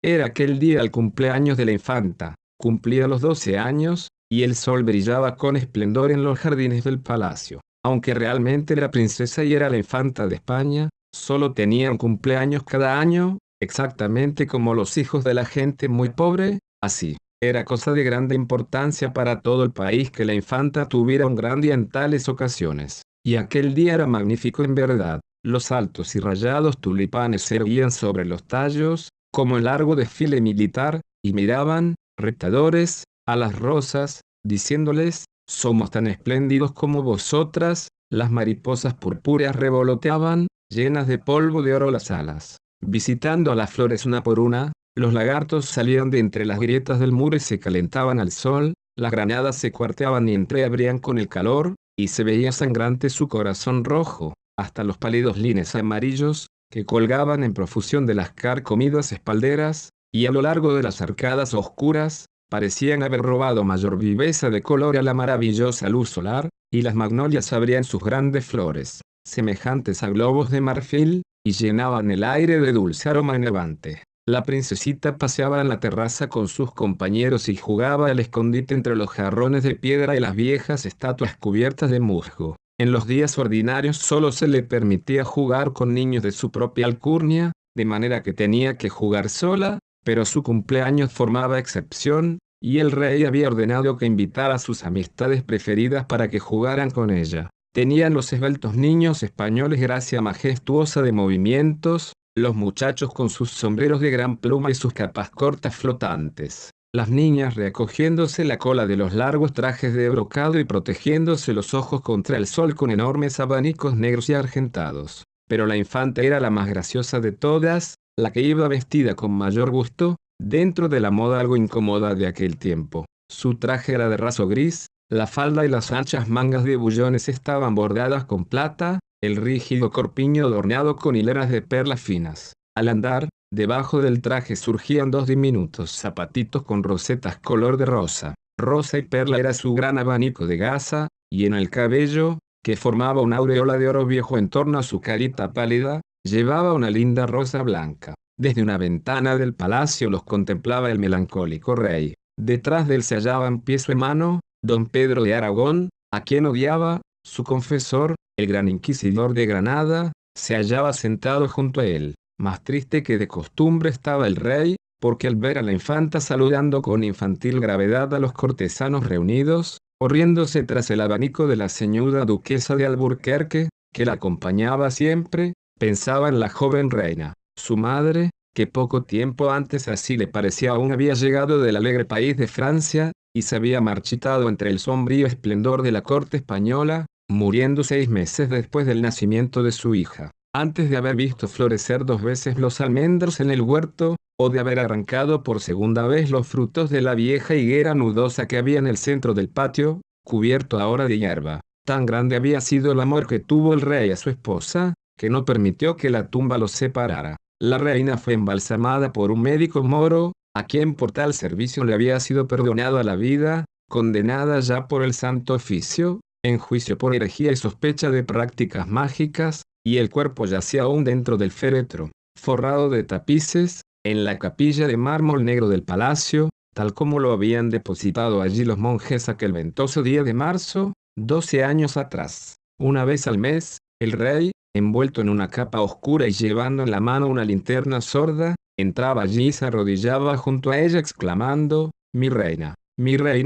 Era aquel día el cumpleaños de la infanta. Cumplía los 12 años, y el sol brillaba con esplendor en los jardines del palacio. Aunque realmente era princesa y era la infanta de España, solo tenía un cumpleaños cada año, exactamente como los hijos de la gente muy pobre, así. Era cosa de grande importancia para todo el país que la infanta tuviera un gran día en tales ocasiones. Y aquel día era magnífico en verdad. Los altos y rayados tulipanes se erguían sobre los tallos, como el largo desfile militar, y miraban, retadores, a las rosas, diciéndoles: somos tan espléndidos como vosotras. Las mariposas purpúreas revoloteaban, llenas de polvo de oro las alas. Visitando a las flores una por una, los lagartos salían de entre las grietas del muro y se calentaban al sol, las granadas se cuarteaban y entreabrían con el calor, y se veía sangrante su corazón rojo, hasta los pálidos lines amarillos, que colgaban en profusión de las carcomidas espalderas, y a lo largo de las arcadas oscuras, parecían haber robado mayor viveza de color a la maravillosa luz solar, y las magnolias abrían sus grandes flores, semejantes a globos de marfil, y llenaban el aire de dulce aroma enervante. La princesita paseaba en la terraza con sus compañeros y jugaba al escondite entre los jarrones de piedra y las viejas estatuas cubiertas de musgo. En los días ordinarios solo se le permitía jugar con niños de su propia alcurnia, de manera que tenía que jugar sola, pero su cumpleaños formaba excepción, y el rey había ordenado que invitara a sus amistades preferidas para que jugaran con ella. Tenían los esbeltos niños españoles gracia majestuosa de movimientos, los muchachos con sus sombreros de gran pluma y sus capas cortas flotantes. Las niñas recogiéndose la cola de los largos trajes de brocado y protegiéndose los ojos contra el sol con enormes abanicos negros y argentados. Pero la infanta era la más graciosa de todas, la que iba vestida con mayor gusto, dentro de la moda algo incómoda de aquel tiempo. Su traje era de raso gris, la falda y las anchas mangas de bullones estaban bordadas con plata, el rígido corpiño adornado con hileras de perlas finas. Al andar, debajo del traje surgían dos diminutos zapatitos con rosetas color de rosa. Rosa y perla era su gran abanico de gasa, y en el cabello, que formaba una aureola de oro viejo en torno a su carita pálida, llevaba una linda rosa blanca. Desde una ventana del palacio los contemplaba el melancólico rey. Detrás de él se hallaba en pie su hermano, don Pedro de Aragón, a quien odiaba. Su confesor, el gran inquisidor de Granada, se hallaba sentado junto a él. Más triste que de costumbre estaba el rey, porque al ver a la infanta saludando con infantil gravedad a los cortesanos reunidos, corriéndose tras el abanico de la ceñuda duquesa de Alburquerque, que la acompañaba siempre, pensaba en la joven reina, su madre, que poco tiempo antes así le parecía aún había llegado del alegre país de Francia, y se había marchitado entre el sombrío esplendor de la corte española, muriendo 6 meses después del nacimiento de su hija. Antes de haber visto florecer 2 veces los almendros en el huerto, o de haber arrancado por segunda vez los frutos de la vieja higuera nudosa que había en el centro del patio, cubierto ahora de hierba. Tan grande había sido el amor que tuvo el rey a su esposa, que no permitió que la tumba los separara. La reina fue embalsamada por un médico moro, a quien por tal servicio le había sido perdonada la vida, condenada ya por el Santo Oficio, en juicio por herejía y sospecha de prácticas mágicas, y el cuerpo yacía aún dentro del féretro, forrado de tapices, en la capilla de mármol negro del palacio, tal como lo habían depositado allí los monjes aquel ventoso día de marzo, 12 años atrás. Una vez al mes, el rey, envuelto en una capa oscura y llevando en la mano una linterna sorda, entraba allí y se arrodillaba junto a ella exclamando: mi reina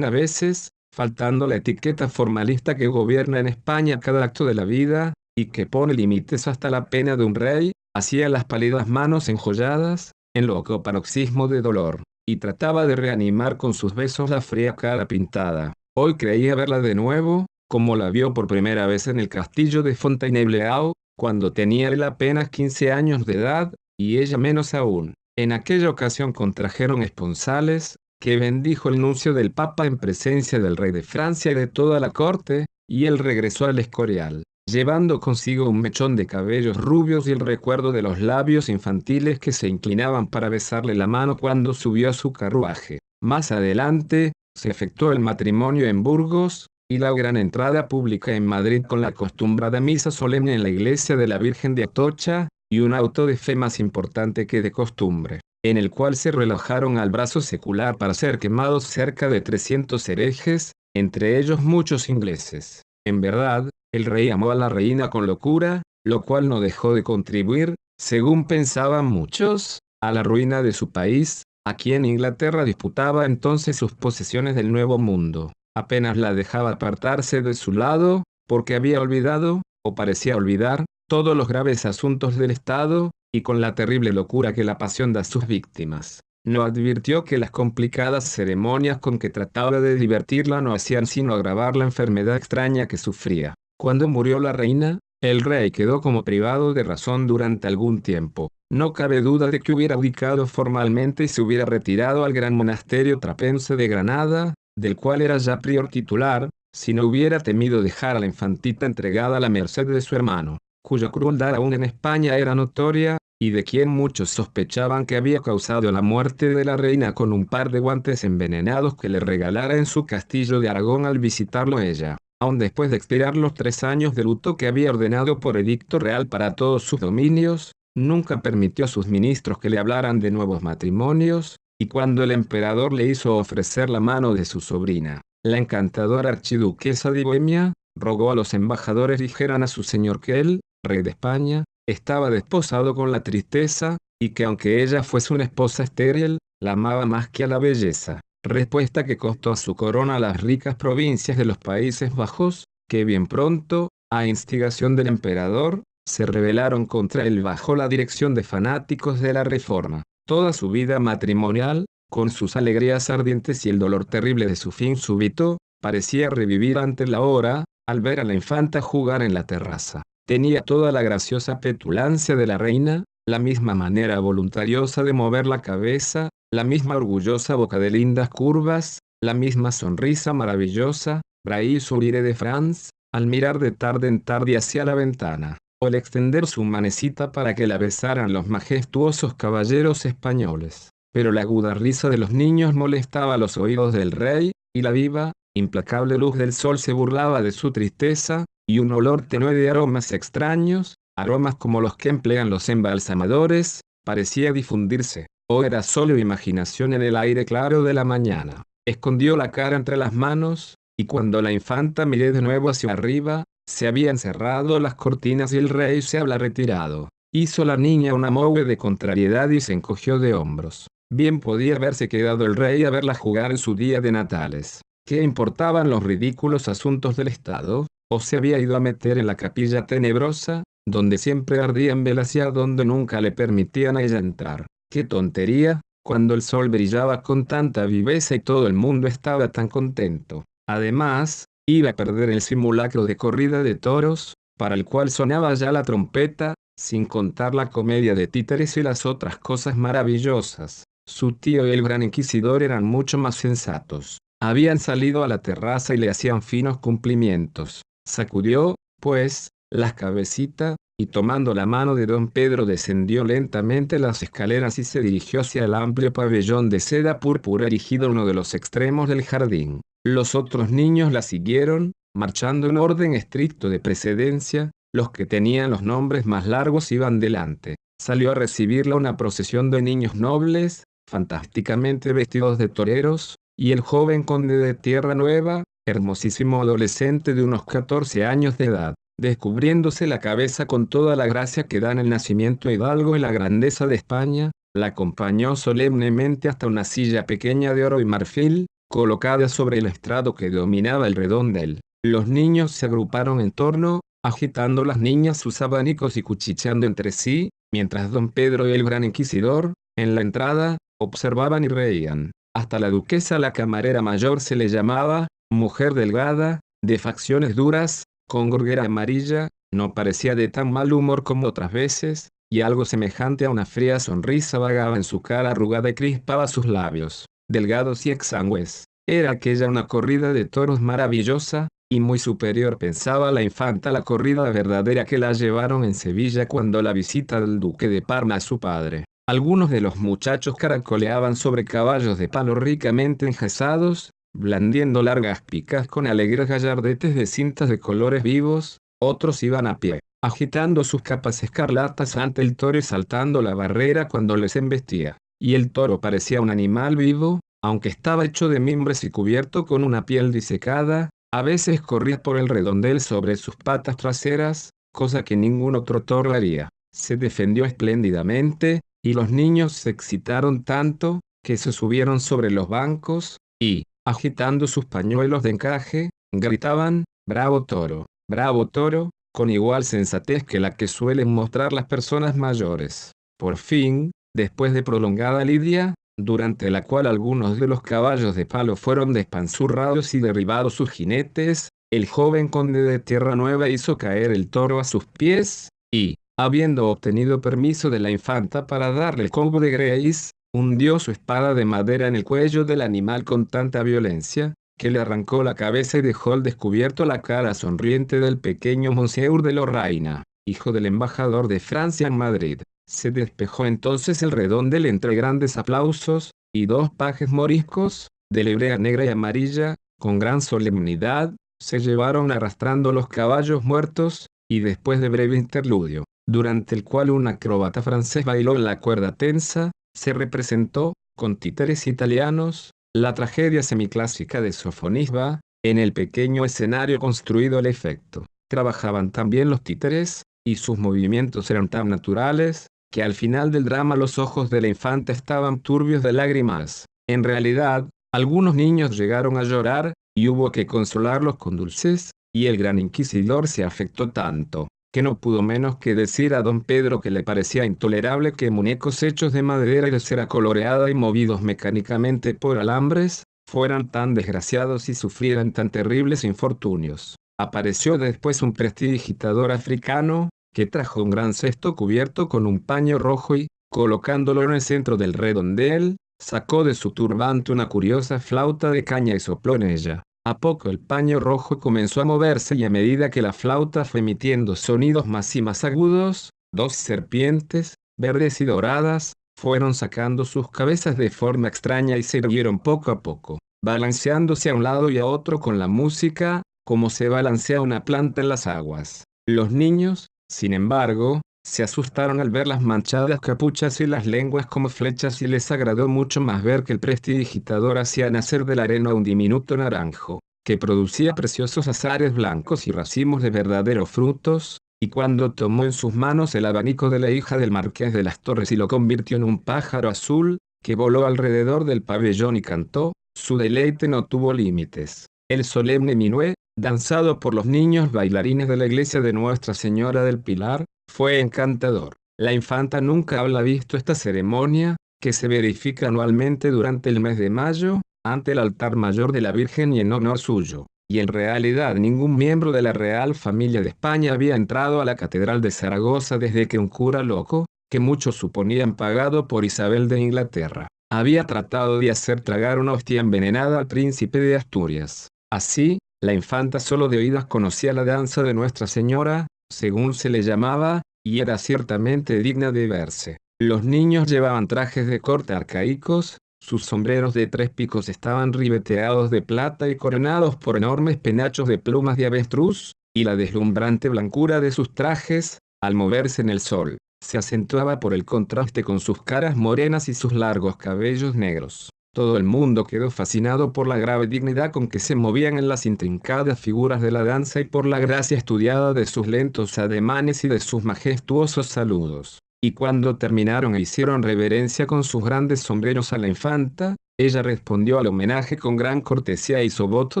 a veces, faltando la etiqueta formalista que gobierna en España cada acto de la vida, y que pone límites hasta la pena de un rey, hacía las pálidas manos enjolladas, en loco paroxismo de dolor, y trataba de reanimar con sus besos la fría cara pintada. Hoy creía verla de nuevo, como la vio por primera vez en el castillo de Fontainebleau, cuando tenía él apenas 15 años de edad, y ella menos aún. En aquella ocasión contrajeron esponsales, que bendijo el nuncio del Papa en presencia del rey de Francia y de toda la corte, y él regresó al Escorial, llevando consigo un mechón de cabellos rubios y el recuerdo de los labios infantiles que se inclinaban para besarle la mano cuando subió a su carruaje. Más adelante, se efectuó el matrimonio en Burgos, y la gran entrada pública en Madrid con la acostumbrada misa solemne en la iglesia de la Virgen de Atocha, y un auto de fe más importante que de costumbre. en el cual se relajaron al brazo secular para ser quemados cerca de 300 herejes, entre ellos muchos ingleses. En verdad, el rey amó a la reina con locura, lo cual no dejó de contribuir, según pensaban muchos, a la ruina de su país. Aquí en Inglaterra disputaba entonces sus posesiones del Nuevo Mundo. Apenas la dejaba apartarse de su lado, porque había olvidado, o parecía olvidar, todos los graves asuntos del Estado, y con la terrible locura que la pasión da a sus víctimas. No advirtió que las complicadas ceremonias con que trataba de divertirla no hacían sino agravar la enfermedad extraña que sufría. Cuando murió la reina, el rey quedó como privado de razón durante algún tiempo. No cabe duda de que hubiera abdicado formalmente y se hubiera retirado al gran monasterio trapense de Granada, del cual era ya prior titular, si no hubiera temido dejar a la infantita entregada a la merced de su hermano, cuya crueldad aún en España era notoria, y de quien muchos sospechaban que había causado la muerte de la reina con un par de guantes envenenados que le regalara en su castillo de Aragón al visitarlo ella. Aun después de expirar los 3 años de luto que había ordenado por edicto real para todos sus dominios, nunca permitió a sus ministros que le hablaran de nuevos matrimonios, y cuando el emperador le hizo ofrecer la mano de su sobrina, la encantadora archiduquesa de Bohemia, rogó a los embajadores dijeran a su señor que él, rey de España, estaba desposado con la tristeza, y que aunque ella fuese una esposa estéril, la amaba más que a la belleza. Respuesta que costó a su corona las ricas provincias de los Países Bajos, que bien pronto, a instigación del emperador, se rebelaron contra él bajo la dirección de fanáticos de la Reforma. Toda su vida matrimonial, con sus alegrías ardientes y el dolor terrible de su fin súbito, parecía revivir ante la hora, al ver a la infanta jugar en la terraza. Tenía toda la graciosa petulancia de la reina, la misma manera voluntariosa de mover la cabeza, la misma orgullosa boca de lindas curvas, la misma sonrisa maravillosa, Braille sourire de France, al mirar de tarde en tarde hacia la ventana, o el extender su manecita para que la besaran los majestuosos caballeros españoles. Pero la aguda risa de los niños molestaba los oídos del rey, y la viva, implacable luz del sol se burlaba de su tristeza, y un olor tenue de aromas extraños, aromas como los que emplean los embalsamadores, parecía difundirse, o era solo imaginación en el aire claro de la mañana. Escondió la cara entre las manos, y cuando la infanta miró de nuevo hacia arriba, se habían cerrado las cortinas y el rey se había retirado. Hizo la niña una moue de contrariedad y se encogió de hombros. Bien podía haberse quedado el rey a verla jugar en su día de natales. ¿Qué importaban los ridículos asuntos del Estado? ¿O se había ido a meter en la capilla tenebrosa, donde siempre ardían velas y a donde nunca le permitían a ella entrar? ¡Qué tontería! Cuando el sol brillaba con tanta viveza y todo el mundo estaba tan contento. Además, iba a perder el simulacro de corrida de toros, para el cual sonaba ya la trompeta, sin contar la comedia de títeres y las otras cosas maravillosas. Su tío y el gran inquisidor eran mucho más sensatos. Habían salido a la terraza y le hacían finos cumplimientos. Sacudió, pues, la cabecita, y tomando la mano de don Pedro descendió lentamente las escaleras y se dirigió hacia el amplio pabellón de seda púrpura erigido en uno de los extremos del jardín. Los otros niños la siguieron, marchando en orden estricto de precedencia, los que tenían los nombres más largos iban delante. Salió a recibirla una procesión de niños nobles, fantásticamente vestidos de toreros, y el joven conde de Tierra Nueva, hermosísimo adolescente de unos 14 años de edad, descubriéndose la cabeza con toda la gracia que dan el nacimiento hidalgo y la grandeza de España, la acompañó solemnemente hasta una silla pequeña de oro y marfil, colocada sobre el estrado que dominaba el redondel. Los niños se agruparon en torno, agitando las niñas sus abanicos y cuchicheando entre sí, mientras don Pedro y el gran inquisidor, en la entrada, observaban y reían. Hasta la duquesa, la camarera mayor, se le llamaba, mujer delgada, de facciones duras, con gorguera amarilla, no parecía de tan mal humor como otras veces, y algo semejante a una fría sonrisa vagaba en su cara arrugada y crispaba sus labios, delgados y exangües. Era aquella una corrida de toros maravillosa, y muy superior pensaba la infanta a la corrida verdadera que la llevaron en Sevilla cuando la visita del duque de Parma a su padre. Algunos de los muchachos caracoleaban sobre caballos de palo ricamente enjazados, blandiendo largas picas con alegres gallardetes de cintas de colores vivos. Otros iban a pie, agitando sus capas escarlatas ante el toro y saltando la barrera cuando les embestía. y el toro parecía un animal vivo, aunque estaba hecho de mimbres y cubierto con una piel disecada. A veces corría por el redondel sobre sus patas traseras, cosa que ningún otro toro haría. Se defendió espléndidamente, y los niños se excitaron tanto, que se subieron sobre los bancos, y, agitando sus pañuelos de encaje, gritaban: bravo toro, con igual sensatez que la que suelen mostrar las personas mayores. Por fin, después de prolongada lidia, durante la cual algunos de los caballos de palo fueron despanzurrados y derribados sus jinetes, el joven conde de Tierra Nueva hizo caer el toro a sus pies, y, habiendo obtenido permiso de la infanta para darle el combo de Grace, hundió su espada de madera en el cuello del animal con tanta violencia, que le arrancó la cabeza y dejó al descubierto la cara sonriente del pequeño Monsieur de Lorraine, hijo del embajador de Francia en Madrid. Se despejó entonces el redondel entre grandes aplausos, y dos pajes moriscos, de librea negra y amarilla, con gran solemnidad, se llevaron arrastrando los caballos muertos, y después de breve interludio, durante el cual un acróbata francés bailó en la cuerda tensa, se representó, con títeres italianos, la tragedia semiclásica de Sofonisba. En el pequeño escenario construido al efecto, trabajaban también los títeres, y sus movimientos eran tan naturales, que al final del drama los ojos de la infanta estaban turbios de lágrimas. En realidad, algunos niños llegaron a llorar, y hubo que consolarlos con dulces, y el gran inquisidor se afectó tanto, que no pudo menos que decir a don Pedro que le parecía intolerable que muñecos hechos de madera y de cera coloreada y movidos mecánicamente por alambres, fueran tan desgraciados y sufrieran tan terribles infortunios. Apareció después un prestidigitador africano, que trajo un gran cesto cubierto con un paño rojo y, colocándolo en el centro del redondel, sacó de su turbante una curiosa flauta de caña y sopló en ella. A poco el paño rojo comenzó a moverse, y a medida que la flauta fue emitiendo sonidos más y más agudos, dos serpientes, verdes y doradas, fueron sacando sus cabezas de forma extraña y se irguieron poco a poco, balanceándose a un lado y a otro con la música, como se balancea una planta en las aguas. Los niños, sin embargo, se asustaron al ver las manchadas capuchas y las lenguas como flechas, y les agradó mucho más ver que el prestidigitador hacía nacer de la arena un diminuto naranjo, que producía preciosos azares blancos y racimos de verdaderos frutos, y cuando tomó en sus manos el abanico de la hija del marqués de las Torres y lo convirtió en un pájaro azul, que voló alrededor del pabellón y cantó, su deleite no tuvo límites. El solemne minué, danzado por los niños bailarines de la iglesia de Nuestra Señora del Pilar, fue encantador. La infanta nunca había visto esta ceremonia, que se verifica anualmente durante el mes de mayo, ante el altar mayor de la Virgen y en honor suyo. Y en realidad ningún miembro de la Real Familia de España había entrado a la Catedral de Zaragoza desde que un cura loco, que muchos suponían pagado por Isabel de Inglaterra, había tratado de hacer tragar una hostia envenenada al príncipe de Asturias. Así, la infanta solo de oídas conocía la danza de Nuestra Señora, según se le llamaba, y era ciertamente digna de verse. Los niños llevaban trajes de corte arcaicos, sus sombreros de 3 picos estaban ribeteados de plata y coronados por enormes penachos de plumas de avestruz, y la deslumbrante blancura de sus trajes, al moverse en el sol, se acentuaba por el contraste con sus caras morenas y sus largos cabellos negros. Todo el mundo quedó fascinado por la grave dignidad con que se movían en las intrincadas figuras de la danza y por la gracia estudiada de sus lentos ademanes y de sus majestuosos saludos. Y cuando terminaron e hicieron reverencia con sus grandes sombreros a la infanta, ella respondió al homenaje con gran cortesía e hizo voto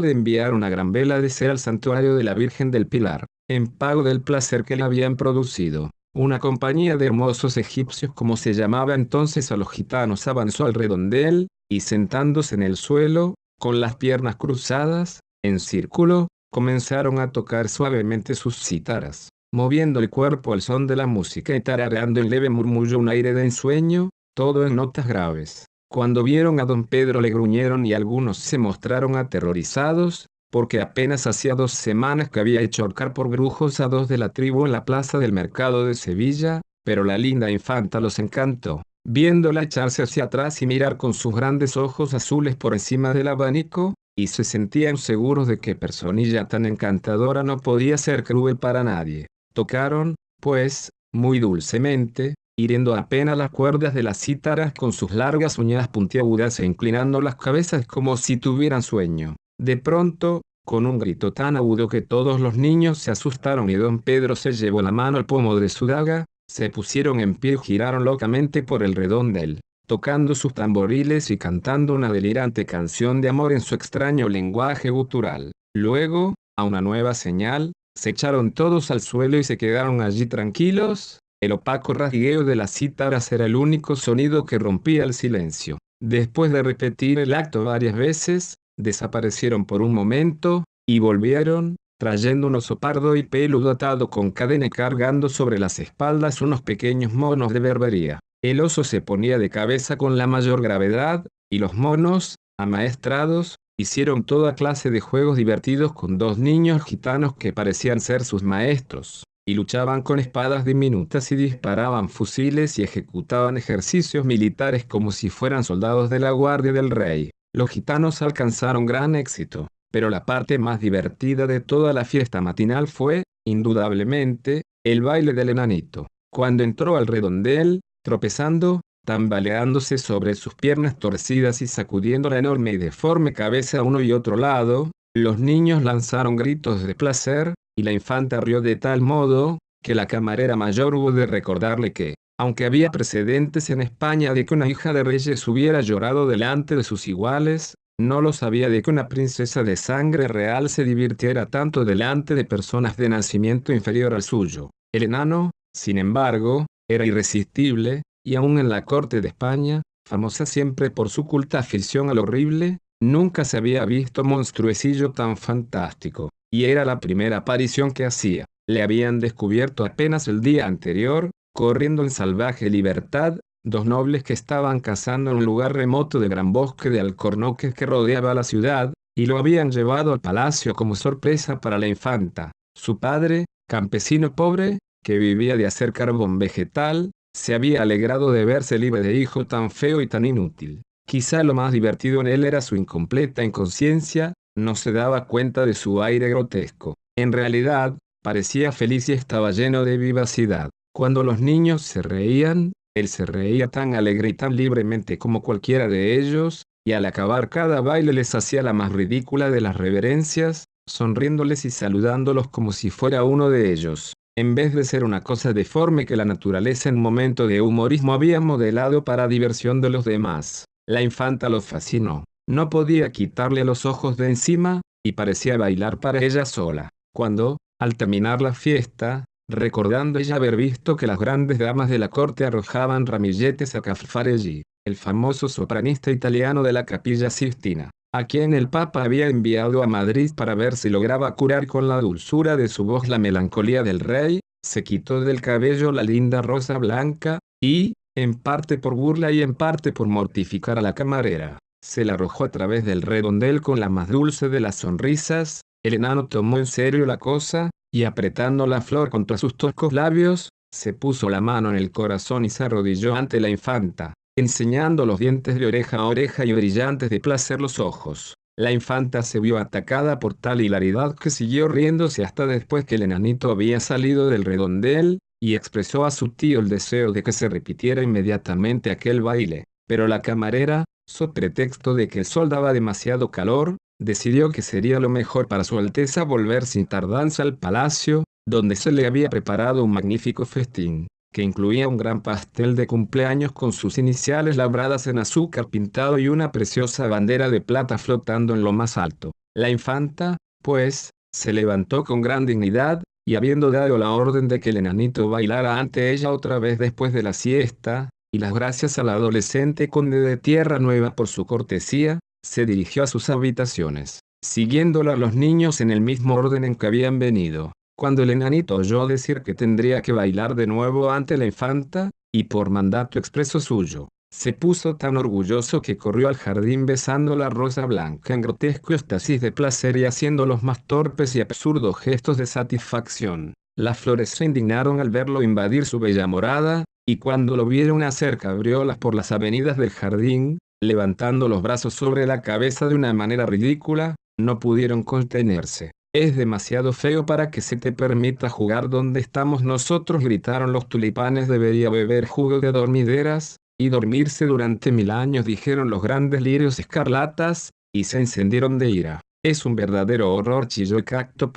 de enviar una gran vela de cera al santuario de la Virgen del Pilar, en pago del placer que le habían producido. Una compañía de hermosos egipcios, como se llamaba entonces a los gitanos, avanzó al redondel, y sentándose en el suelo, con las piernas cruzadas, en círculo, comenzaron a tocar suavemente sus cítaras, moviendo el cuerpo al son de la música y tarareando en leve murmullo un aire de ensueño, todo en notas graves. Cuando vieron a don Pedro le gruñeron y algunos se mostraron aterrorizados, porque apenas hacía 2 semanas que había hecho ahorcar por brujos a 2 de la tribu en la plaza del mercado de Sevilla, pero la linda infanta los encantó, viéndola echarse hacia atrás y mirar con sus grandes ojos azules por encima del abanico, y se sentían seguros de que personilla tan encantadora no podía ser cruel para nadie. Tocaron, pues, muy dulcemente, hiriendo apenas las cuerdas de las cítaras con sus largas uñas puntiagudas e inclinando las cabezas como si tuvieran sueño. De pronto, con un grito tan agudo que todos los niños se asustaron y don Pedro se llevó la mano al pomo de su daga, se pusieron en pie y giraron locamente por el redondel, tocando sus tamboriles y cantando una delirante canción de amor en su extraño lenguaje gutural. Luego, a una nueva señal, se echaron todos al suelo y se quedaron allí tranquilos. El opaco rasgueo de las cítaras era el único sonido que rompía el silencio. Después de repetir el acto varias veces, desaparecieron por un momento, y volvieron, trayendo un oso pardo y peludo atado con cadena y cargando sobre las espaldas unos pequeños monos de berbería. El oso se ponía de cabeza con la mayor gravedad, y los monos, amaestrados, hicieron toda clase de juegos divertidos con dos niños gitanos que parecían ser sus maestros, y luchaban con espadas diminutas y disparaban fusiles y ejecutaban ejercicios militares como si fueran soldados de la guardia del rey. Los gitanos alcanzaron gran éxito, pero la parte más divertida de toda la fiesta matinal fue, indudablemente, el baile del enanito. Cuando entró al redondel, tropezando, tambaleándose sobre sus piernas torcidas y sacudiendo la enorme y deforme cabeza a uno y otro lado, los niños lanzaron gritos de placer, y la infanta rió de tal modo, que la camarera mayor hubo de recordarle que, aunque había precedentes en España de que una hija de reyes hubiera llorado delante de sus iguales, no lo sabía de que una princesa de sangre real se divirtiera tanto delante de personas de nacimiento inferior al suyo. El enano, sin embargo, era irresistible, y aun en la corte de España, famosa siempre por su culta afición al horrible, nunca se había visto monstruecillo tan fantástico, y era la primera aparición que hacía. Le habían descubierto apenas el día anterior, corriendo en salvaje libertad, dos nobles que estaban cazando en un lugar remoto de gran bosque de alcornoques que rodeaba la ciudad, y lo habían llevado al palacio como sorpresa para la infanta. Su padre, campesino pobre, que vivía de hacer carbón vegetal, se había alegrado de verse libre de hijo tan feo y tan inútil. Quizá lo más divertido en él era su incompleta inconsciencia, no se daba cuenta de su aire grotesco. En realidad, parecía feliz y estaba lleno de vivacidad. Cuando los niños se reían, él se reía tan alegre y tan libremente como cualquiera de ellos, y al acabar cada baile les hacía la más ridícula de las reverencias, sonriéndoles y saludándolos como si fuera uno de ellos, en vez de ser una cosa deforme que la naturaleza en momento de humorismo había modelado para diversión de los demás. La infanta los fascinó. No podía quitarle los ojos de encima, y parecía bailar para ella sola. Cuando, al terminar la fiesta, recordando ella haber visto que las grandes damas de la corte arrojaban ramilletes a Caffarelli, el famoso sopranista italiano de la Capilla Sistina, a quien el Papa había enviado a Madrid para ver si lograba curar con la dulzura de su voz la melancolía del rey, se quitó del cabello la linda rosa blanca, y, en parte por burla y en parte por mortificar a la camarera, se la arrojó a través del redondel con la más dulce de las sonrisas. El enano tomó en serio la cosa, y apretando la flor contra sus toscos labios, se puso la mano en el corazón y se arrodilló ante la infanta, enseñando los dientes de oreja a oreja y brillantes de placer los ojos. La infanta se vio atacada por tal hilaridad que siguió riéndose hasta después que el enanito había salido del redondel, y expresó a su tío el deseo de que se repitiera inmediatamente aquel baile. Pero la camarera, so pretexto de que el sol daba demasiado calor, decidió que sería lo mejor para su Alteza volver sin tardanza al palacio, donde se le había preparado un magnífico festín, que incluía un gran pastel de cumpleaños con sus iniciales labradas en azúcar pintado y una preciosa bandera de plata flotando en lo más alto. La infanta, pues, se levantó con gran dignidad, y habiendo dado la orden de que el enanito bailara ante ella otra vez después de la siesta, y las gracias al adolescente conde de Tierra Nueva por su cortesía, se dirigió a sus habitaciones, siguiéndola a los niños en el mismo orden en que habían venido. Cuando el enanito oyó decir que tendría que bailar de nuevo ante la infanta, y por mandato expreso suyo, se puso tan orgulloso que corrió al jardín besando la rosa blanca en grotesco éxtasis de placer y haciendo los más torpes y absurdos gestos de satisfacción. Las flores se indignaron al verlo invadir su bella morada, y cuando lo vieron hacer cabriolas por las avenidas del jardín, levantando los brazos sobre la cabeza de una manera ridícula, no pudieron contenerse. Es demasiado feo para que se te permita jugar donde estamos nosotros, gritaron los tulipanes. Debería beber jugo de dormideras y dormirse durante 1000 años, dijeron los grandes lirios escarlatas, y se encendieron de ira. Es un verdadero horror, chilló el cacto.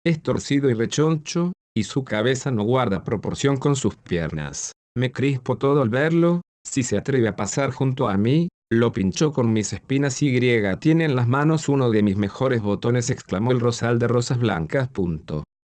Es torcido y rechoncho, y su cabeza no guarda proporción con sus piernas. Me crispo todo al verlo. Si se atreve a pasar junto a mí, lo pinchó con mis espinas. Y tiene en las manos uno de mis mejores botones, exclamó el rosal de rosas blancas.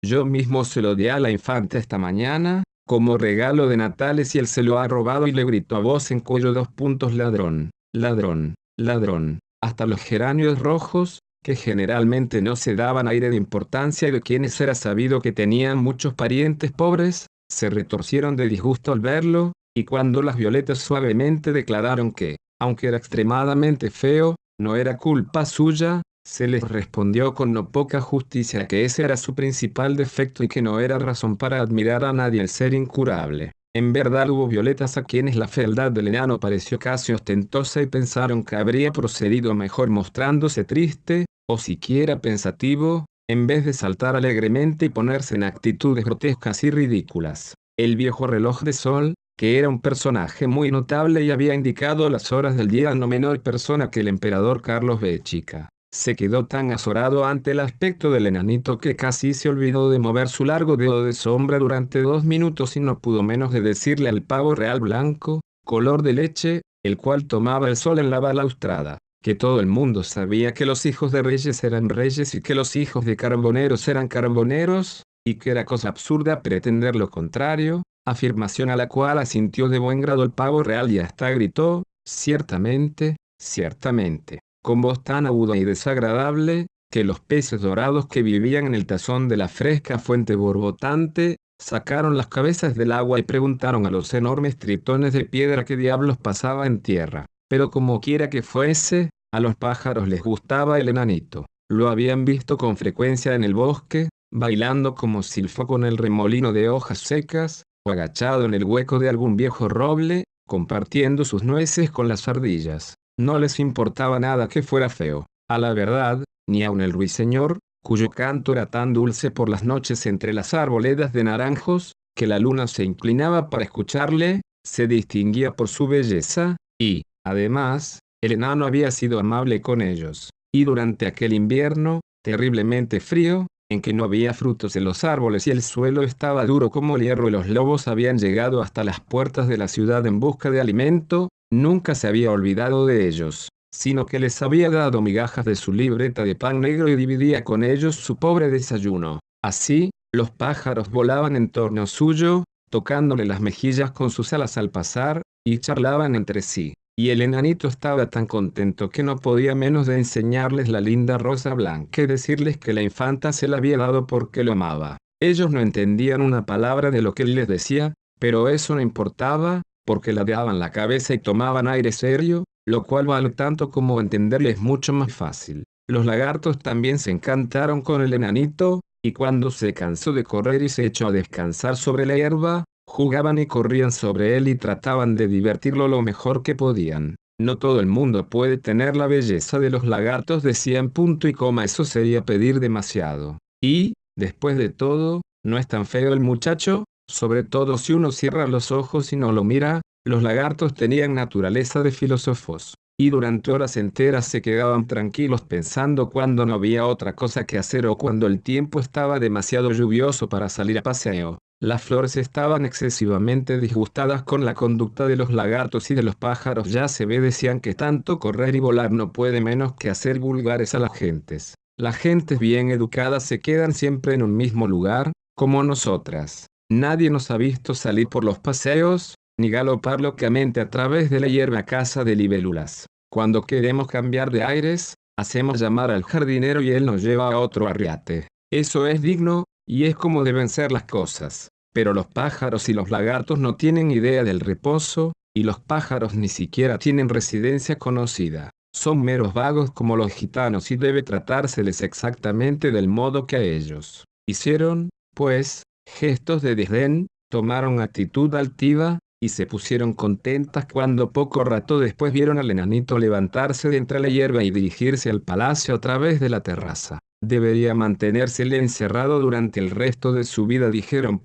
Yo mismo se lo di a la infanta esta mañana, como regalo de Natales, y él se lo ha robado, y le gritó a voz en cuello: ladrón, ladrón, ladrón. Hasta los geranios rojos, que generalmente no se daban aire de importancia y de quienes era sabido que tenían muchos parientes pobres, se retorcieron de disgusto al verlo, y cuando las violetas suavemente declararon que, aunque era extremadamente feo, no era culpa suya, se les respondió con no poca justicia que ese era su principal defecto y que no era razón para admirar a nadie el ser incurable. En verdad hubo violetas a quienes la fealdad del enano pareció casi ostentosa y pensaron que habría procedido mejor mostrándose triste, o siquiera pensativo, en vez de saltar alegremente y ponerse en actitudes grotescas y ridículas. El viejo reloj de sol, que era un personaje muy notable y había indicado las horas del día a no menor persona que el emperador Carlos Béchica, se quedó tan azorado ante el aspecto del enanito que casi se olvidó de mover su largo dedo de sombra durante 2 minutos, y no pudo menos de decirle al pavo real blanco, color de leche, el cual tomaba el sol en la balaustrada, que todo el mundo sabía que los hijos de reyes eran reyes y que los hijos de carboneros eran carboneros, y que era cosa absurda pretender lo contrario, afirmación a la cual asintió de buen grado el pavo real y hasta gritó: ciertamente, ciertamente, con voz tan aguda y desagradable, que los peces dorados que vivían en el tazón de la fresca fuente borbotante, sacaron las cabezas del agua y preguntaron a los enormes tritones de piedra qué diablos pasaba en tierra. Pero como quiera que fuese, a los pájaros les gustaba el enanito. Lo habían visto con frecuencia en el bosque, bailando como silfo con el remolino de hojas secas, o agachado en el hueco de algún viejo roble, compartiendo sus nueces con las ardillas. No les importaba nada que fuera feo. A la verdad, ni aun el ruiseñor, cuyo canto era tan dulce por las noches entre las arboledas de naranjos, que la luna se inclinaba para escucharle, se distinguía por su belleza, y, además, el enano había sido amable con ellos. Y durante aquel invierno, terriblemente frío, en que no había frutos en los árboles y el suelo estaba duro como el hierro y los lobos habían llegado hasta las puertas de la ciudad en busca de alimento, nunca se había olvidado de ellos, sino que les había dado migajas de su libreta de pan negro y dividía con ellos su pobre desayuno. Así, los pájaros volaban en torno suyo, tocándole las mejillas con sus alas al pasar, y charlaban entre sí. Y el enanito estaba tan contento que no podía menos de enseñarles la linda rosa blanca y decirles que la infanta se la había dado porque lo amaba. Ellos no entendían una palabra de lo que él les decía, pero eso no importaba, porque ladeaban la cabeza y tomaban aire serio, lo cual vale tanto como entenderles mucho más fácil. Los lagartos también se encantaron con el enanito, y cuando se cansó de correr y se echó a descansar sobre la hierba, jugaban y corrían sobre él y trataban de divertirlo lo mejor que podían. No todo el mundo puede tener la belleza de los lagartos, decían. Eso sería pedir demasiado. Y, después de todo, no es tan feo el muchacho, sobre todo si uno cierra los ojos y no lo mira. Los lagartos tenían naturaleza de filósofos, y durante horas enteras se quedaban tranquilos pensando cuando no había otra cosa que hacer o cuando el tiempo estaba demasiado lluvioso para salir a paseo. Las flores estaban excesivamente disgustadas con la conducta de los lagartos y de los pájaros. Ya se ve, decían, que tanto correr y volar no puede menos que hacer vulgares a las gentes. Las gentes bien educadas se quedan siempre en un mismo lugar, como nosotras. Nadie nos ha visto salir por los paseos, ni galopar locamente a través de la hierba a caza de libélulas. Cuando queremos cambiar de aires, hacemos llamar al jardinero y él nos lleva a otro arriate. Eso es digno, y es como deben ser las cosas. Pero los pájaros y los lagartos no tienen idea del reposo, y los pájaros ni siquiera tienen residencia conocida. Son meros vagos como los gitanos y debe tratárseles exactamente del modo que a ellos. Hicieron, pues, gestos de desdén, tomaron actitud altiva, y se pusieron contentas cuando poco rato después vieron al enanito levantarse de entre la hierba y dirigirse al palacio a través de la terraza. debería mantenérsele encerrado durante el resto de su vida, dijeron.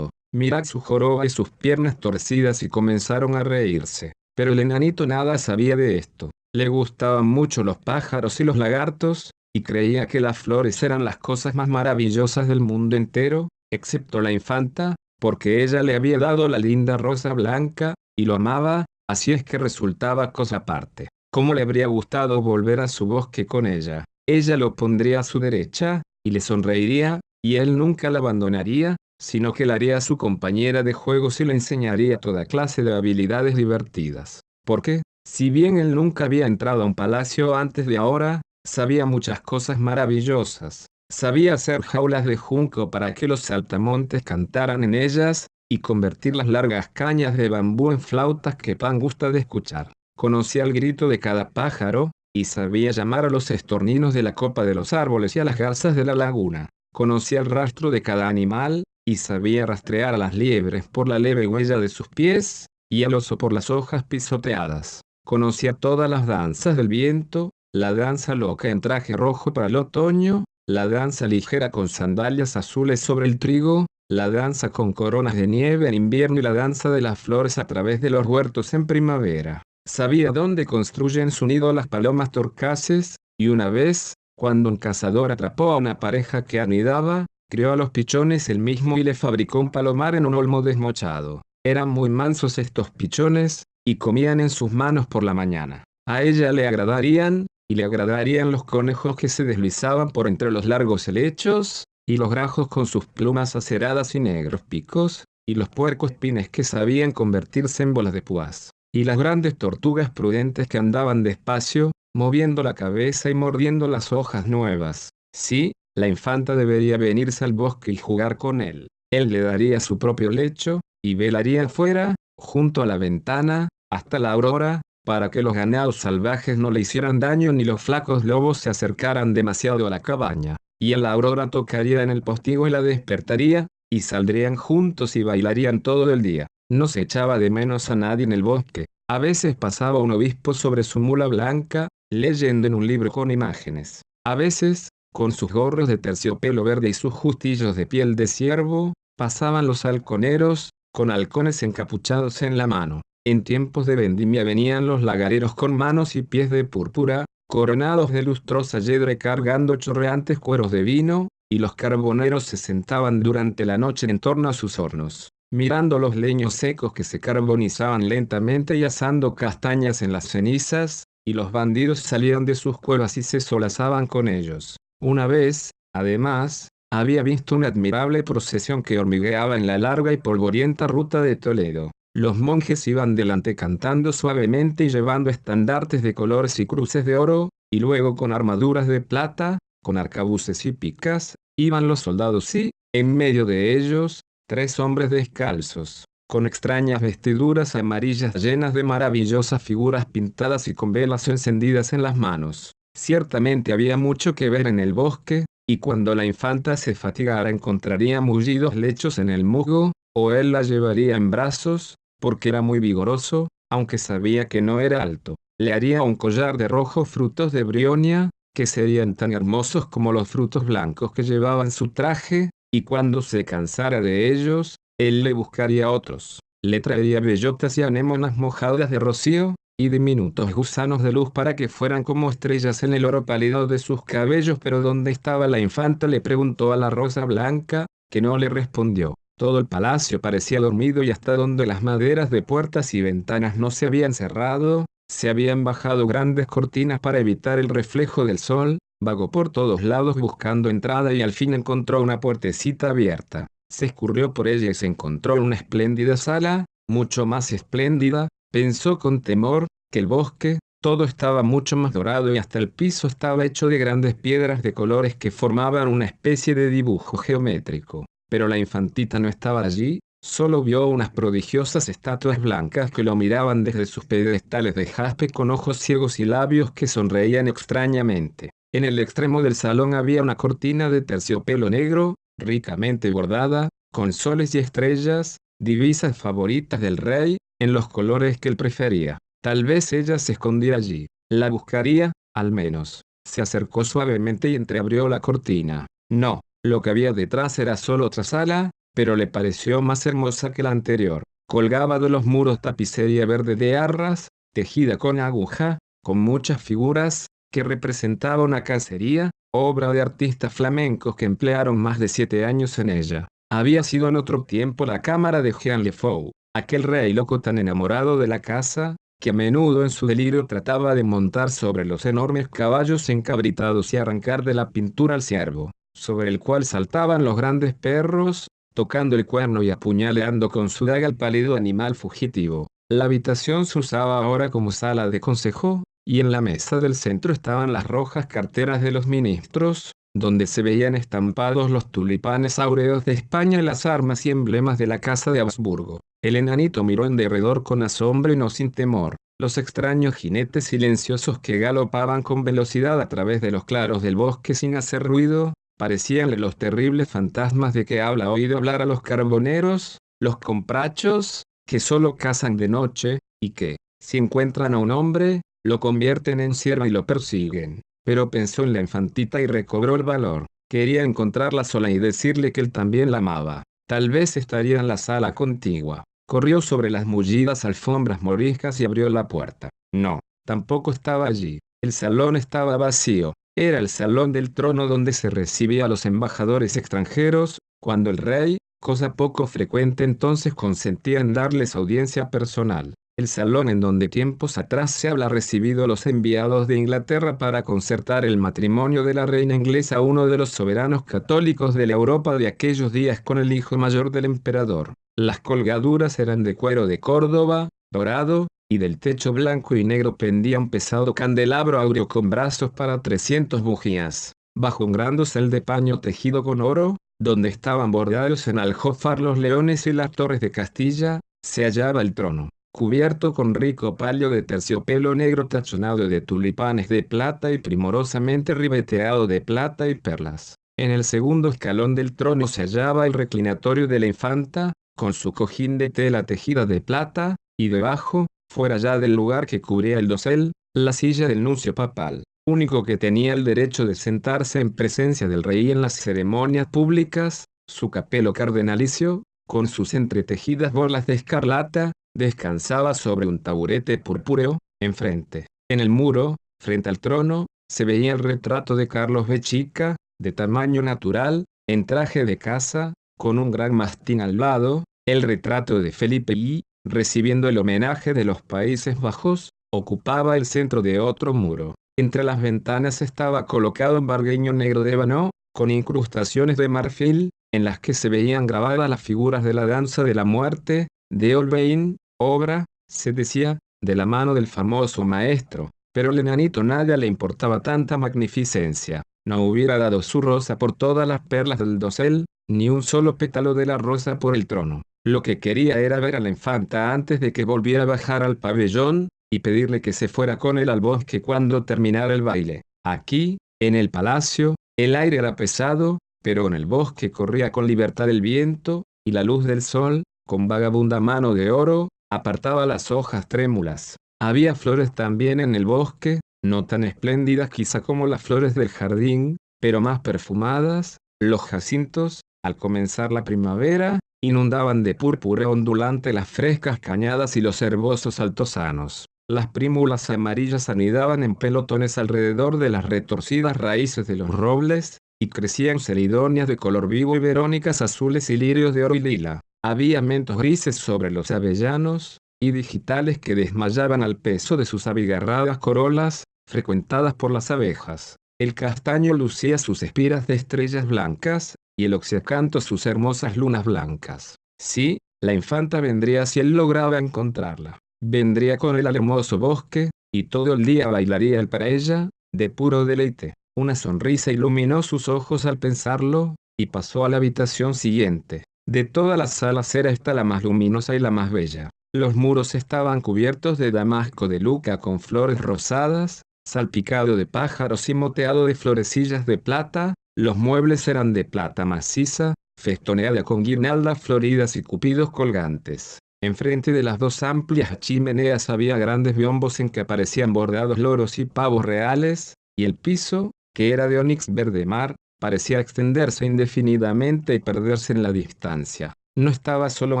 Mirad su joroba y sus piernas torcidas, y comenzaron a reírse. Pero el enanito nada sabía de esto. Le gustaban mucho los pájaros y los lagartos, y creía que las flores eran las cosas más maravillosas del mundo entero, excepto la infanta, porque ella le había dado la linda rosa blanca, y lo amaba, así es que resultaba cosa aparte. ¿Cómo le habría gustado volver a su bosque con ella? Ella lo pondría a su derecha, y le sonreiría, y él nunca la abandonaría, sino que la haría su compañera de juegos y le enseñaría toda clase de habilidades divertidas. Porque, si bien él nunca había entrado a un palacio antes de ahora, sabía muchas cosas maravillosas. Sabía hacer jaulas de junco para que los saltamontes cantaran en ellas, y convertir las largas cañas de bambú en flautas que Pan gusta de escuchar. Conocía el grito de cada pájaro, y sabía llamar a los estorninos de la copa de los árboles y a las garzas de la laguna. Conocía el rastro de cada animal, y sabía rastrear a las liebres por la leve huella de sus pies, y al oso por las hojas pisoteadas. Conocía todas las danzas del viento, la danza loca en traje rojo para el otoño, la danza ligera con sandalias azules sobre el trigo, la danza con coronas de nieve en invierno y la danza de las flores a través de los huertos en primavera. Sabía dónde construyen su nido las palomas torcaces, y una vez, cuando un cazador atrapó a una pareja que anidaba, crió a los pichones él mismo y le fabricó un palomar en un olmo desmochado. Eran muy mansos estos pichones, y comían en sus manos por la mañana. A ella le agradarían, y le agradarían los conejos que se deslizaban por entre los largos helechos, y los grajos con sus plumas aceradas y negros picos, y los puercoespines que sabían convertirse en bolas de púas, y las grandes tortugas prudentes que andaban despacio, moviendo la cabeza y mordiendo las hojas nuevas. Sí, la infanta debería venirse al bosque y jugar con él. Él le daría su propio lecho, y velaría afuera, junto a la ventana, hasta la aurora, para que los ganados salvajes no le hicieran daño ni los flacos lobos se acercaran demasiado a la cabaña. Y a la aurora tocaría en el postigo y la despertaría, y saldrían juntos y bailarían todo el día. No se echaba de menos a nadie en el bosque. A veces pasaba un obispo sobre su mula blanca, leyendo en un libro con imágenes. A veces, con sus gorros de terciopelo verde y sus justillos de piel de ciervo, pasaban los halconeros, con halcones encapuchados en la mano. En tiempos de vendimia venían los lagareros con manos y pies de púrpura, coronados de lustrosa yedra cargando chorreantes cueros de vino, y los carboneros se sentaban durante la noche en torno a sus hornos, mirando los leños secos que se carbonizaban lentamente y asando castañas en las cenizas, y los bandidos salían de sus cuevas y se solazaban con ellos. Una vez, además, había visto una admirable procesión que hormigueaba en la larga y polvorienta ruta de Toledo. Los monjes iban delante cantando suavemente y llevando estandartes de colores y cruces de oro, y luego con armaduras de plata, con arcabuces y picas, iban los soldados y, en medio de ellos, 3 hombres descalzos, con extrañas vestiduras amarillas llenas de maravillosas figuras pintadas y con velas encendidas en las manos. Ciertamente había mucho que ver en el bosque, y cuando la infanta se fatigara encontraría mullidos lechos en el musgo, o él la llevaría en brazos, porque era muy vigoroso, aunque sabía que no era alto. Le haría un collar de rojos frutos de brionia, que serían tan hermosos como los frutos blancos que llevaba en su traje, y cuando se cansara de ellos, él le buscaría otros. Le traería bellotas y anémonas mojadas de rocío, y diminutos gusanos de luz para que fueran como estrellas en el oro pálido de sus cabellos. Pero ¿dónde estaba la infanta?, le preguntó a la rosa blanca, que no le respondió. Todo el palacio parecía dormido, y hasta donde las maderas de puertas y ventanas no se habían cerrado, se habían bajado grandes cortinas para evitar el reflejo del sol. Vagó por todos lados buscando entrada y al fin encontró una puertecita abierta. Se escurrió por ella y se encontró en una espléndida sala, mucho más espléndida, pensó con temor, que el bosque. Todo estaba mucho más dorado y hasta el piso estaba hecho de grandes piedras de colores que formaban una especie de dibujo geométrico. Pero la infantita no estaba allí, solo vio unas prodigiosas estatuas blancas que lo miraban desde sus pedestales de jaspe con ojos ciegos y labios que sonreían extrañamente. En el extremo del salón había una cortina de terciopelo negro, ricamente bordada, con soles y estrellas, divisas favoritas del rey, en los colores que él prefería. Tal vez ella se escondía allí. La buscaría, al menos. Se acercó suavemente y entreabrió la cortina. No, lo que había detrás era solo otra sala, pero le pareció más hermosa que la anterior. Colgaba de los muros tapicería verde de arras, tejida con aguja, con muchas figuras, que representaba una cacería, obra de artistas flamencos que emplearon más de 7 años en ella. Había sido en otro tiempo la cámara de Jean Le Fou, aquel rey loco tan enamorado de la caza, que a menudo en su delirio trataba de montar sobre los enormes caballos encabritados y arrancar de la pintura al ciervo, sobre el cual saltaban los grandes perros, tocando el cuerno y apuñaleando con su daga al pálido animal fugitivo. La habitación se usaba ahora como sala de consejo, y en la mesa del centro estaban las rojas carteras de los ministros, donde se veían estampados los tulipanes áureos de España y las armas y emblemas de la casa de Habsburgo. El enanito miró en derredor con asombro y no sin temor. Los extraños jinetes silenciosos que galopaban con velocidad a través de los claros del bosque sin hacer ruido, parecíanle los terribles fantasmas de que habla oído hablar a los carboneros, los comprachos, que solo cazan de noche, y que, si encuentran a un hombre, lo convierten en ciervo y lo persiguen. Pero pensó en la infantita y recobró el valor. Quería encontrarla sola y decirle que él también la amaba. Tal vez estaría en la sala contigua. Corrió sobre las mullidas alfombras moriscas y abrió la puerta. No, tampoco estaba allí. El salón estaba vacío. Era el salón del trono donde se recibía a los embajadores extranjeros, cuando el rey, cosa poco frecuente entonces, consentía en darles audiencia personal. El salón en donde tiempos atrás se había recibido a los enviados de Inglaterra para concertar el matrimonio de la reina inglesa a uno de los soberanos católicos de la Europa de aquellos días con el hijo mayor del emperador. Las colgaduras eran de cuero de Córdoba, dorado, y del techo blanco y negro pendía un pesado candelabro áureo con brazos para 300 bujías. Bajo un gran dosel de paño tejido con oro, donde estaban bordados en aljófar los leones y las torres de Castilla, se hallaba el trono, cubierto con rico palio de terciopelo negro tachonado de tulipanes de plata y primorosamente ribeteado de plata y perlas. En el segundo escalón del trono se hallaba el reclinatorio de la infanta, con su cojín de tela tejida de plata, y debajo, fuera ya del lugar que cubría el dosel, la silla del nuncio papal, único que tenía el derecho de sentarse en presencia del rey en las ceremonias públicas. Su capelo cardenalicio, con sus entretejidas bolas de escarlata, descansaba sobre un taburete purpúreo, enfrente. En el muro, frente al trono, se veía el retrato de Carlos Bechica, de tamaño natural, en traje de caza, con un gran mastín al lado, el retrato de Felipe I, recibiendo el homenaje de los Países Bajos, ocupaba el centro de otro muro. Entre las ventanas estaba colocado un vargueño negro de ébano, con incrustaciones de marfil, en las que se veían grabadas las figuras de la danza de la muerte, de Holbein, obra, se decía, de la mano del famoso maestro. Pero al enanito nada le importaba tanta magnificencia. No hubiera dado su rosa por todas las perlas del dosel, ni un solo pétalo de la rosa por el trono. Lo que quería era ver a la infanta antes de que volviera a bajar al pabellón, y pedirle que se fuera con él al bosque cuando terminara el baile. Aquí, en el palacio, el aire era pesado, pero en el bosque corría con libertad el viento, y la luz del sol, con vagabunda mano de oro, apartaba las hojas trémulas. Había flores también en el bosque, no tan espléndidas quizá como las flores del jardín, pero más perfumadas. Los jacintos, al comenzar la primavera, inundaban de púrpura ondulante las frescas cañadas y los herbosos altosanos. Las prímulas amarillas anidaban en pelotones alrededor de las retorcidas raíces de los robles, y crecían ceridonias de color vivo y verónicas azules y lirios de oro y lila. Había mentos grises sobre los avellanos, y digitales que desmayaban al peso de sus abigarradas corolas, frecuentadas por las abejas. El castaño lucía sus espiras de estrellas blancas, y el oxiacanto sus hermosas lunas blancas. Sí, la infanta vendría si él lograba encontrarla. Vendría con él al hermoso bosque, y todo el día bailaría él para ella, de puro deleite. Una sonrisa iluminó sus ojos al pensarlo, y pasó a la habitación siguiente. De todas las salas era esta la más luminosa y la más bella. Los muros estaban cubiertos de damasco de Luca con flores rosadas, salpicado de pájaros y moteado de florecillas de plata. Los muebles eran de plata maciza, festoneada con guirnaldas floridas y cupidos colgantes. Enfrente de las dos amplias chimeneas había grandes biombos en que aparecían bordados loros y pavos reales, y el piso, que era de onix verde mar, parecía extenderse indefinidamente y perderse en la distancia. No estaba solo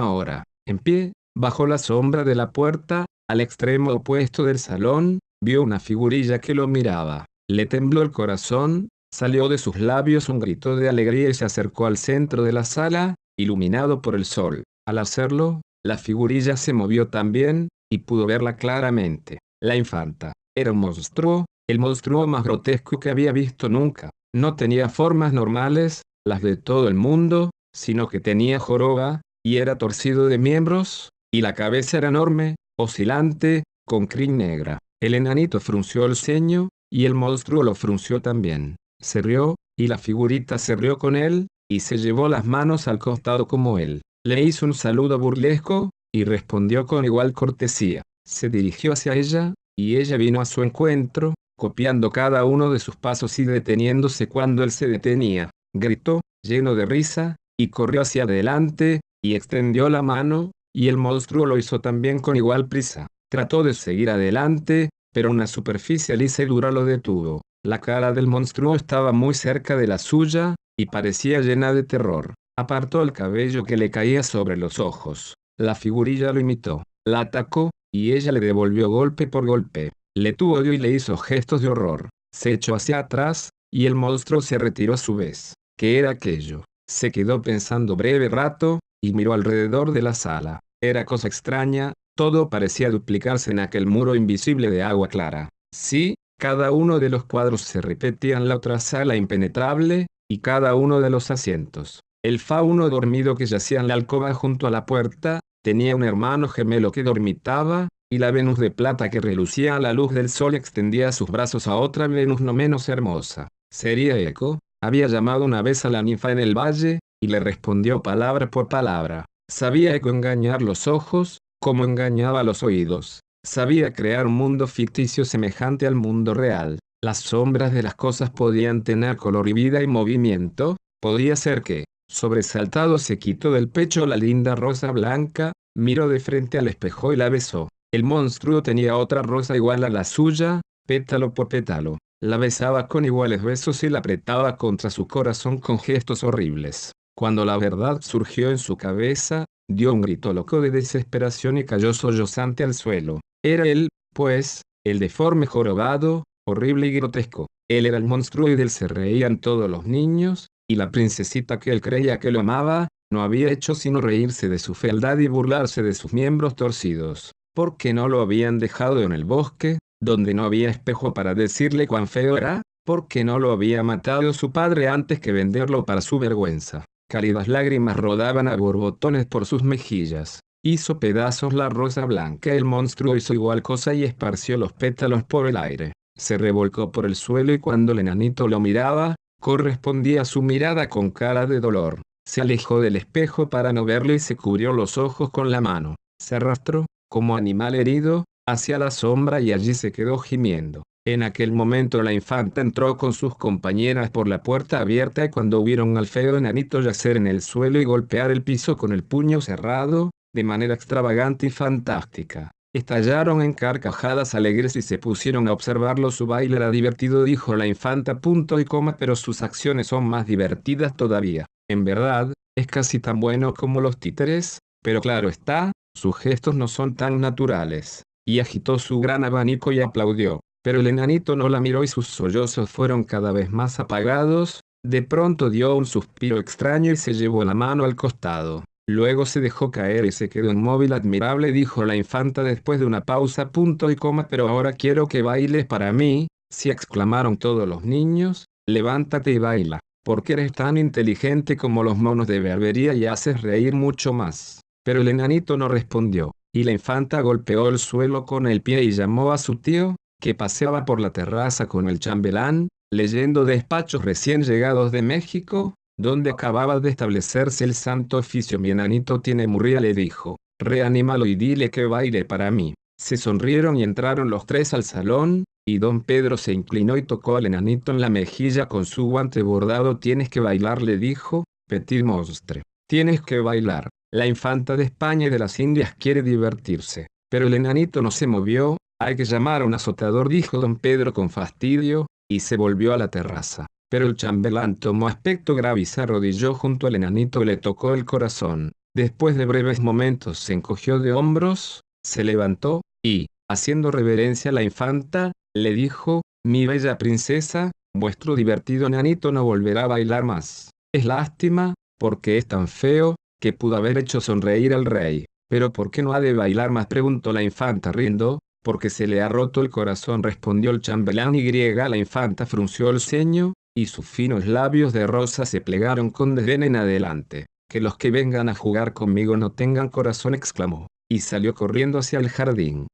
ahora. En pie, bajo la sombra de la puerta, al extremo opuesto del salón, vio una figurilla que lo miraba. Le tembló el corazón, salió de sus labios un grito de alegría y se acercó al centro de la sala, iluminado por el sol. Al hacerlo, la figurilla se movió también, y pudo verla claramente. La infanta. Era un monstruo, el monstruo más grotesco que había visto nunca. No tenía formas normales, las de todo el mundo, sino que tenía joroba, y era torcido de miembros, y la cabeza era enorme, oscilante, con crin negra. El enanito frunció el ceño, y el monstruo lo frunció también. Se rió, y la figurita se rió con él, y se llevó las manos al costado como él. Le hizo un saludo burlesco, y respondió con igual cortesía. Se dirigió hacia ella, y ella vino a su encuentro, copiando cada uno de sus pasos y deteniéndose cuando él se detenía. Gritó, lleno de risa, y corrió hacia adelante, y extendió la mano, y el monstruo lo hizo también con igual prisa. Trató de seguir adelante, pero una superficie lisa y dura lo detuvo. La cara del monstruo estaba muy cerca de la suya, y parecía llena de terror. Apartó el cabello que le caía sobre los ojos. La figurilla lo imitó, la atacó, y ella le devolvió golpe por golpe. Le tuvo odio y le hizo gestos de horror. Se echó hacia atrás, y el monstruo se retiró a su vez. ¿Qué era aquello? Se quedó pensando breve rato, y miró alrededor de la sala. Era cosa extraña, todo parecía duplicarse en aquel muro invisible de agua clara. Sí, cada uno de los cuadros se repetía en la otra sala impenetrable, y cada uno de los asientos. El fauno dormido que yacía en la alcoba junto a la puerta, tenía un hermano gemelo que dormitaba, y la Venus de plata que relucía a la luz del sol extendía sus brazos a otra Venus no menos hermosa. Sería Eco, había llamado una vez a la ninfa en el valle, y le respondió palabra por palabra. Sabía Eco engañar los ojos, como engañaba los oídos. Sabía crear un mundo ficticio semejante al mundo real. Las sombras de las cosas podían tener color y vida y movimiento. Podía ser que, sobresaltado, se quitó del pecho la linda rosa blanca, miró de frente al espejo y la besó. El monstruo tenía otra rosa igual a la suya, pétalo por pétalo. La besaba con iguales besos y la apretaba contra su corazón con gestos horribles. Cuando la verdad surgió en su cabeza, dio un grito loco de desesperación y cayó sollozante al suelo. Era él, pues, el deforme jorobado, horrible y grotesco. Él era el monstruo y de él se reían todos los niños, y la princesita que él creía que lo amaba, no había hecho sino reírse de su fealdad y burlarse de sus miembros torcidos. ¿Por qué no lo habían dejado en el bosque, donde no había espejo para decirle cuán feo era? ¿Por qué no lo había matado su padre antes que venderlo para su vergüenza? Cálidas lágrimas rodaban a borbotones por sus mejillas. Hizo pedazos la rosa blanca. El monstruo hizo igual cosa y esparció los pétalos por el aire. Se revolcó por el suelo y cuando el enanito lo miraba, correspondía a su mirada con cara de dolor. Se alejó del espejo para no verlo y se cubrió los ojos con la mano. Se arrastró, como animal herido, hacia la sombra y allí se quedó gimiendo. En aquel momento la infanta entró con sus compañeras por la puerta abierta y cuando vieron al feo enanito yacer en el suelo y golpear el piso con el puño cerrado, de manera extravagante y fantástica, estallaron en carcajadas alegres y se pusieron a observarlo. Su baile era divertido, dijo la infanta, punto y coma, pero sus acciones son más divertidas todavía. En verdad, es casi tan bueno como los títeres, pero claro está, sus gestos no son tan naturales. Y agitó su gran abanico y aplaudió. Pero el enanito no la miró y sus sollozos fueron cada vez más apagados. De pronto dio un suspiro extraño y se llevó la mano al costado. Luego se dejó caer y se quedó inmóvil. Admirable, dijo la infanta después de una pausa, punto y coma, pero ahora quiero que bailes para mí. Sí, exclamaron todos los niños, levántate y baila, porque eres tan inteligente como los monos de barbería y haces reír mucho más. Pero el enanito no respondió, y la infanta golpeó el suelo con el pie y llamó a su tío, que paseaba por la terraza con el chambelán, leyendo despachos recién llegados de México, donde acababa de establecerse el santo oficio. Mi enanito tiene murria, le dijo, reanímalo y dile que baile para mí. Se sonrieron y entraron los tres al salón, y don Pedro se inclinó y tocó al enanito en la mejilla con su guante bordado. Tienes que bailar, le dijo, petit monstre. Tienes que bailar. La infanta de España y de las Indias quiere divertirse. Pero el enanito no se movió. Hay que llamar a un azotador, dijo don Pedro con fastidio. y se volvió a la terraza. Pero el chambelán tomó aspecto grave y se arrodilló junto al enanito y le tocó el corazón. Después de breves momentos se encogió de hombros, se levantó, y, haciendo reverencia a la infanta, le dijo: «Mi bella princesa, vuestro divertido enanito no volverá a bailar más. Es lástima, porque es tan feo, que pudo haber hecho sonreír al rey». «¿Pero por qué no ha de bailar más?», preguntó la infanta riendo. «Porque se le ha roto el corazón», respondió el chambelán. La infanta frunció el ceño, y sus finos labios de rosa se plegaron con desdén en adelante. «Que los que vengan a jugar conmigo no tengan corazón», exclamó, y salió corriendo hacia el jardín.